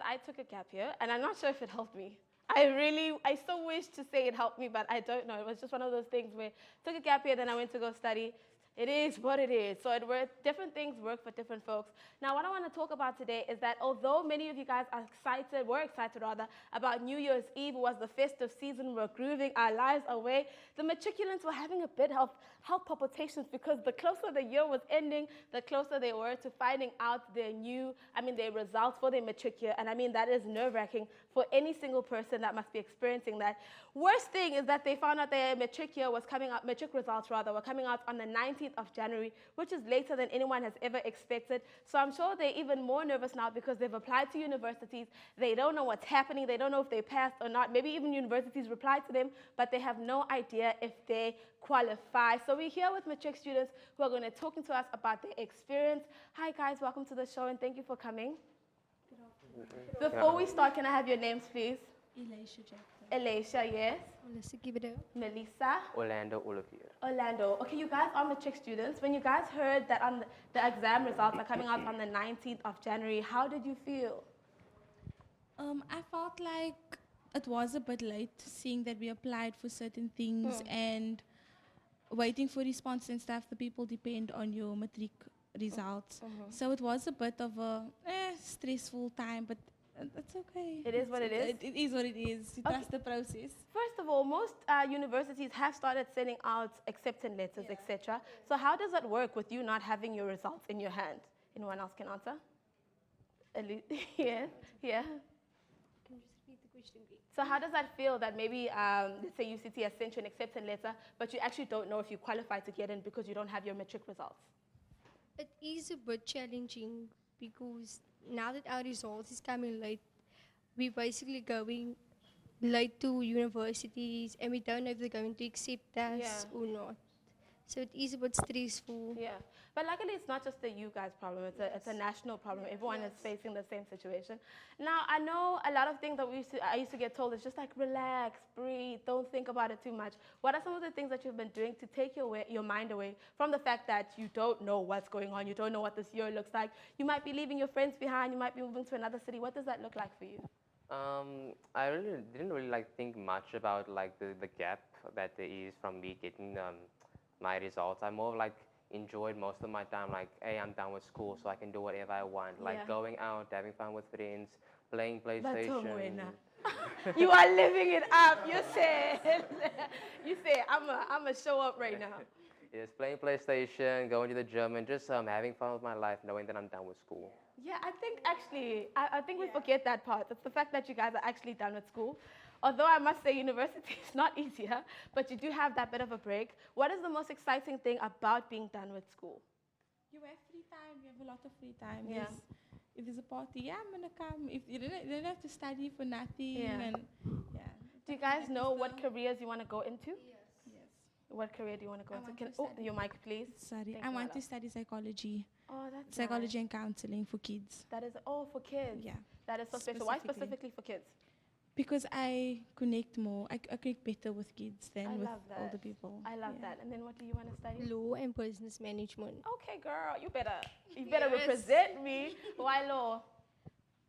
I took a gap year, and I'm not sure if it helped me. I so wish to say it helped me, but I don't know. It was just one of those things where I took a gap year, then I went to go study. It is what it is. So different things work for different folks. Now, what I want to talk about today is that although many of you guys were excited rather, about New Year's Eve was the festive season, we're grooving our lives away, the matriculants were having a bit of health palpitations because the closer the year was ending, the closer they were to finding out their results for their matric year. And I mean, that is nerve-wracking for any single person that must be experiencing that. Worst thing is that they found out their matric results were coming out on the 19th of January, which is later than anyone has ever expected. So I'm sure they're even more nervous now because they've applied to universities. They don't know what's happening. They don't know if they passed or not. Maybe even universities replied to them, but they have no idea if they qualify. So we're here with matric students who are going to talk to us about their experience. Hi guys, welcome to the show and thank you for coming. Before we start, can I have your names, please? Elisha, yes. Melissa. Orlando. Okay, you guys are matric students. When you guys heard that the exam results are coming out on the 19th of January, how did you feel? I felt like it was a bit late, seeing that we applied for certain things and waiting for response and stuff. The people depend on your matric results. So it was a bit of a stressful time, but it's okay. It is what it is? It is what it is. You trust the process. First of all, most universities have started sending out acceptance letters, etc. So how does that work with you not having your results in your hand? Anyone else can answer? Yeah. Can you just repeat the question, please? So how does that feel that maybe, let's say UCT has sent you an acceptance letter, but you actually don't know if you qualify to get in because you don't have your matric results? It is a bit challenging because now that our results is coming late, we're basically going late to universities and we don't know if they're going to accept us or not. So it is a bit stressful. Yeah, but luckily it's not just a you guys problem, it's a national problem. Everyone is facing the same situation. Now, I know a lot of things that I used to get told is just like relax, breathe, don't think about it too much. What are some of the things that you've been doing to take your mind away from the fact that you don't know what's going on, you don't know what this year looks like, you might be leaving your friends behind, you might be moving to another city. What does that look like for you? I didn't really think much about the gap that there is from me getting my results. I more enjoyed most of my time hey, I'm done with school so I can do whatever I want, going out, having fun with friends, playing PlayStation. You are living it up. You said I'm a show up right now. Yes, playing PlayStation, going to the gym, and just having fun with my life, knowing that I'm done with school. Yeah, I think actually, I think we forget that part. It's the fact that you guys are actually done with school. Although I must say university is not easier, but you do have that bit of a break. What is the most exciting thing about being done with school? You have free time. You have a lot of free time. Yeah. If there's a party, I'm going to come. If you don't have to study for nothing. Yeah. Do you guys know what careers you want to go into? Yes. What career do you want to go into? Your mic, please. Sorry, Thank I you, want to Ella. study psychology. Oh, that's Psychology nice. and counseling for kids. That is, for kids. Yeah. That is so special. Why specifically for kids? Because I connect more. I connect better with kids than with older people. I love that. And then what do you want to study? Law and business management. Okay, girl, you better represent me. Why law?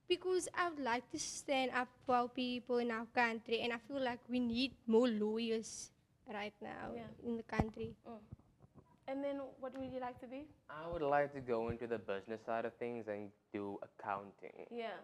Because I would like to stand up for our people in our country, and I feel like we need more lawyers right now in the country. And then what would you like to be? I would like to go into the business side of things and do accounting. Yeah.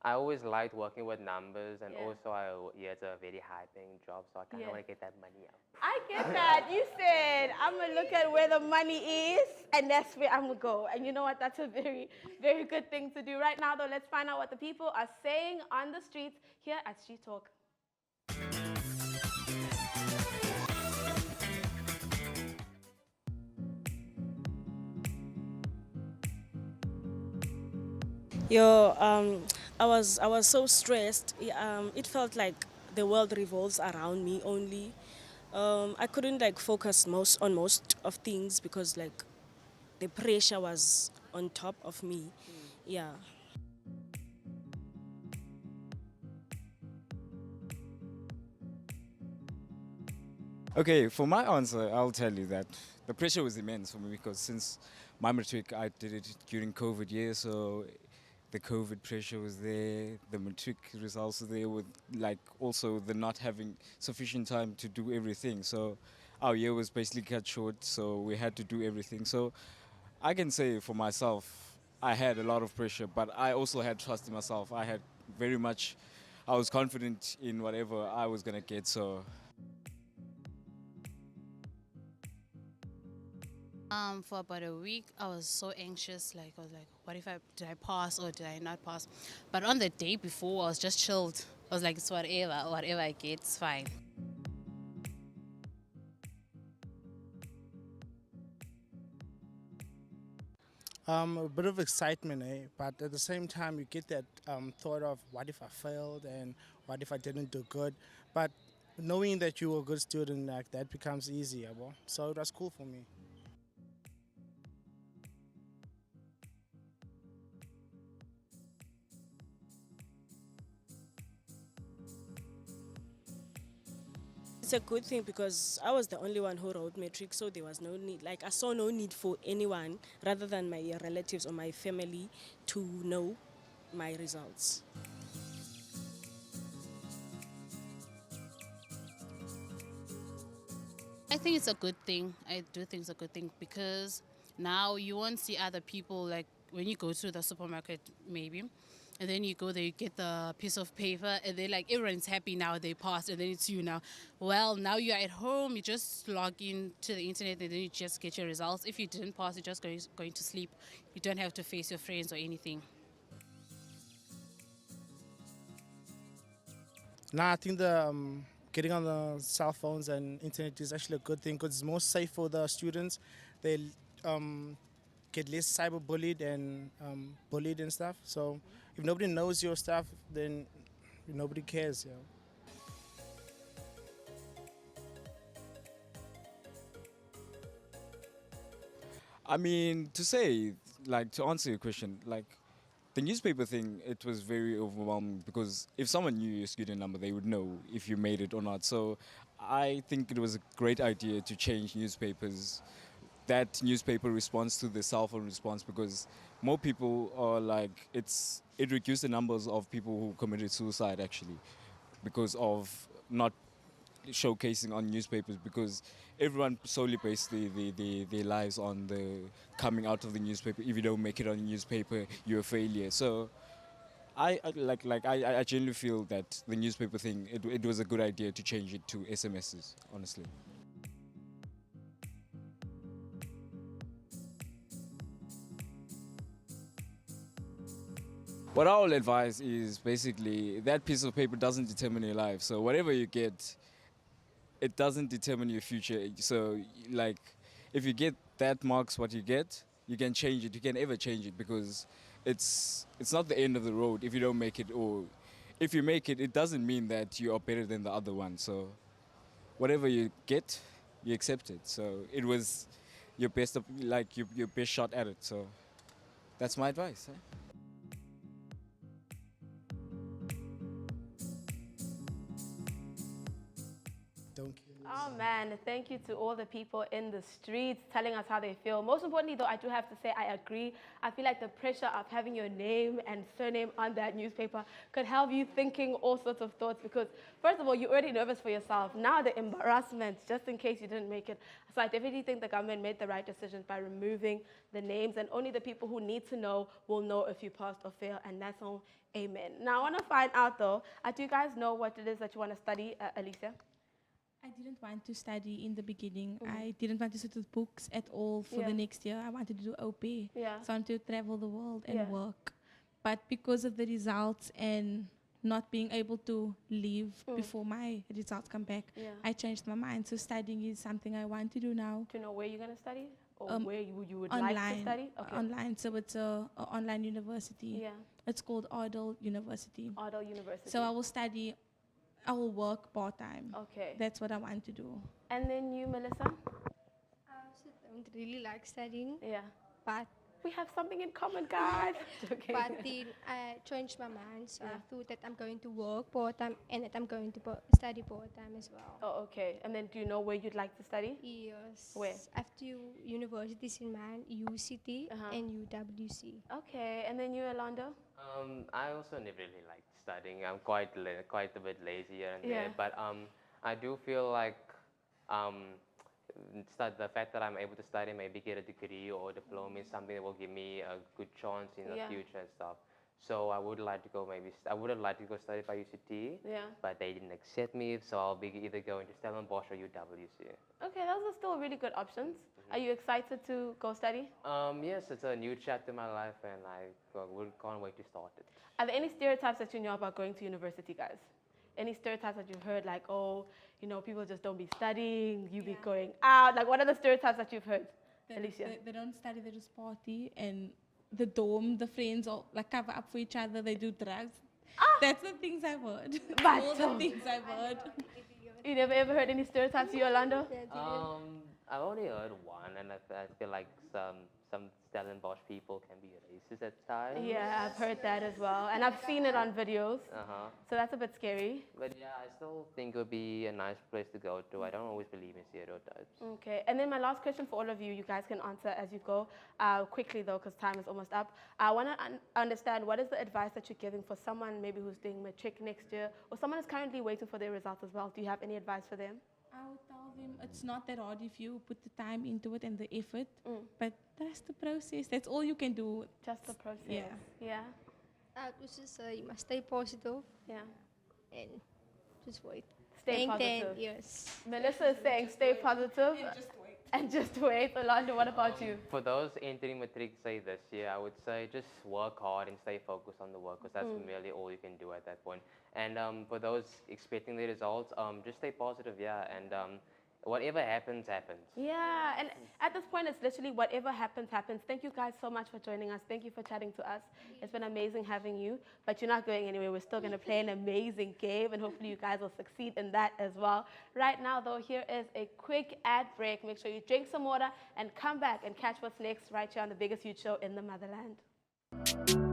I always liked working with numbers, and also it's a very high-paying job, so I kind of want to get that money out. I get that. You said, I'm going to look at where the money is, and that's where I'm going to go. And you know what? That's a very, very good thing to do. Right now, though, let's find out what the people are saying on the streets here at Street Talk. I was so stressed. It felt like the world revolves around me only. I couldn't focus on most of things because the pressure was on top of me. Yeah. Okay, for my answer, I'll tell you that the pressure was immense for me because since my matric, I did it during COVID year, so the COVID pressure was there, the matric results were there, with like also the not having sufficient time to do everything. So our year was basically cut short, so we had to do everything. So I can say for myself, I had a lot of pressure, but I also had trust in myself. I was confident in whatever I was gonna get. So For about a week, I was so anxious. Like I was like, what if did I pass or did I not pass? But on the day before, I was just chilled. I was like, it's whatever I get, it's fine. A bit of excitement, but at the same time, you get that thought of what if I failed and what if I didn't do good. But knowing that you were a good student, like that becomes easier. Well, so it was cool for me. It's a good thing because I was the only one who wrote matric, so there was no need. Like I saw no need for anyone rather than my relatives or my family to know my results. I think it's a good thing. I do think it's a good thing because now you won't see other people like when you go to the supermarket, maybe. And then you go there, you get the piece of paper, and then like everyone's happy now they passed, and then it's you now. Well, now you're at home, you just log in to the internet, and then you just get your results. If you didn't pass, you're just going to sleep. You don't have to face your friends or anything. Now I think the getting on the cell phones and internet is actually a good thing because it's more safe for the students. They get less cyberbullied and bullied and stuff. So if nobody knows your stuff, then nobody cares. You know? I mean, to answer your question, like the newspaper thing, it was very overwhelming because if someone knew your student number, they would know if you made it or not. So I think it was a great idea to change newspapers, that newspaper response to the cell phone response, because more people are like, it reduced the numbers of people who committed suicide actually because of not showcasing on newspapers, because everyone solely based their lives on the coming out of the newspaper. If you don't make it on the newspaper, you're a failure. So I genuinely feel that the newspaper thing, it was a good idea to change it to SMSs, honestly. What I will advise is basically that piece of paper doesn't determine your life. So whatever you get, it doesn't determine your future. So like, if you get that marks what you get, you can change it. You can ever change it because it's not the end of the road if you don't make it, or if you make it, it doesn't mean that you are better than the other one. So whatever you get, you accept it. So it was your best, your best shot at it. So that's my advice. Don't care. Oh man, thank you to all the people in the streets telling us how they feel. Most importantly though, I do have to say I agree. I feel like the pressure of having your name and surname on that newspaper could have you thinking all sorts of thoughts because first of all, you're already nervous for yourself. Now the embarrassment, just in case you didn't make it. So I definitely think the government made the right decision by removing the names, and only the people who need to know will know if you passed or failed, and that's all. Amen. Now I want to find out though, do you guys know what it is that you want to study, Alicia? I didn't want to study in the beginning. I didn't want to sit with books at all for the next year. I wanted to do OP. Yeah. So I wanted to travel the world and work. But because of the results and not being able to leave before my results come back, I changed my mind. So studying is something I want to do now. Do you know where you're going to study? Or where you would Online, like to study? Okay. Online. So it's a online university. Yeah. It's called Ardell University. Ardell University. So I will work part-time. Okay. That's what I want to do. And then you, Melissa? I also don't really like studying, Yeah. but We have something in common, guys. Joking. But then I changed my mind, so Yeah. I thought that I'm going to work part-time and that I'm going to study part-time as well. Oh, okay. And then do you know where you'd like to study? Yes. Where? I have two universities in mind, UCT Uh-huh. and UWC. Okay. And then you, Orlando? I also never really liked studying. I'm quite a bit lazy here and Yeah. there, but I do feel like the fact that I'm able to study, maybe get a degree or a diploma, is something that will give me a good chance in the Yeah. future and stuff. So I would like to go I would have liked to go study by UCT, Yeah. but they didn't accept me, so I'll be either going to Stellenbosch or UWC. Okay, those are still really good options. Are you excited to go study? Yes, it's a new chapter in my life, and can't wait to start it. Are there any stereotypes that you know about going to university, guys? Any stereotypes that you've heard, like, oh, you know, people just don't be studying, you be going out? Like, what are the stereotypes that you've heard, Alicia? They don't study, they just party, and the dorm, the friends all like cover up for each other, they do drugs. That's the things I've heard. But, All the things I've heard. You never ever heard any stereotypes, you, Orlando? I've only heard one, and I feel like some Stellenbosch people can be racist at times. Yeah, I've heard that as well. And I've seen it on videos. So that's a bit scary. But yeah, I still think it would be a nice place to go to. I don't always believe in stereotypes. Okay, and then my last question for all of you, you guys can answer as you go. Quickly though, because time is almost up. I want to understand, what is the advice that you're giving for someone maybe who's doing matric next year, or someone who's currently waiting for their results as well? Do you have any advice for them? I would tell them it's not that hard if you put the time into it and the effort, but that's the process. That's all you can do. Just the process. Yeah. Yeah. I would just say you must stay positive Yeah. and just wait. Stay And then, positive. yes. Melissa is saying stay positive. And just wait. Orlando, what about you? For those entering matric, say this year, I would say just work hard and stay focused on the work, because that's really all you can do at that point. And for those expecting the results, just stay positive, yeah, and whatever happens, happens. Yeah, and at this point, it's literally whatever happens, happens. Thank you guys so much for joining us. Thank you for chatting to us. It's been amazing having you, but you're not going anywhere. We're still going to play an amazing game, and hopefully you guys will succeed in that as well. Right now, though, here is a quick ad break. Make sure you drink some water and come back and catch what's next right here on the biggest youth show in the motherland.